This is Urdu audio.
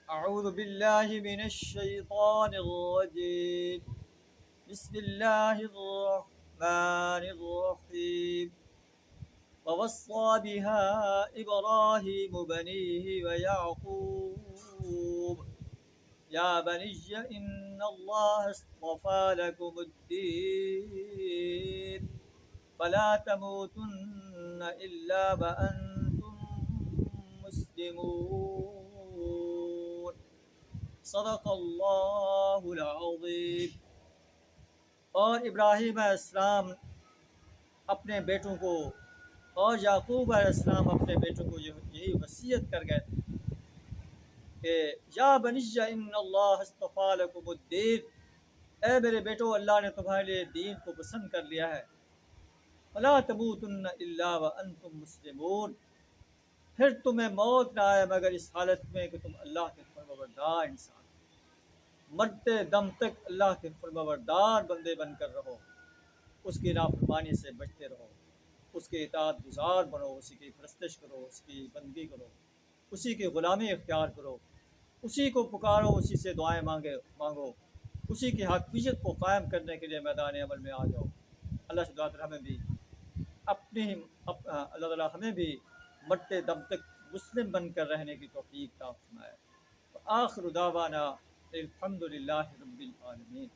أعوذ بالله من الشيطان الرجيم. بسم الله الرحمن الرحيم. ووصى بها إبراهيم بنيه ويعقوب يا بني إن الله اصطفى لكم الدين فلا تموتن إلا وأنتم مسلمون. صدق اللہ العظیم۔ اور ابراہیم علیہ السلام اپنے بیٹوں کو اور یعقوب علیہ السلام اپنے بیٹوں کو یہی وصیت کر گئے تھے کہ یا بنی ان اللہ اصطفیٰ لکم الدین، اے میرے بیٹو، اللہ نے تمہارے لیے دین کو پسند کر لیا ہے۔ فلا تموتن الا وانتم مسلمون، پھر تمہیں موت نہ آئے مگر اس حالت میں کہ تم اللہ کے فرمانبردار انسان، مرتے دم تک اللہ کے فرمانبردار بندے بن کر رہو، اس کی نافرمانی سے بچتے رہو، اس کے اطاعت گزار بنو، اسی کی پرستش کرو، اس کی بندگی کرو، اسی کی غلامی اختیار کرو، اسی کو پکارو، اسی سے دعائیں مانگو، اسی کی حقیقت کو قائم کرنے کے لیے میدان عمل میں آ جاؤ۔ اللہ سے دعا ہمیں بھی اللہ تعالیٰ ہمیں بھی مرتے دم تک مسلم بن کر رہنے کی توفیق عطا فرمائے۔ آخر دعوانا الحمد للہ رب العالمین۔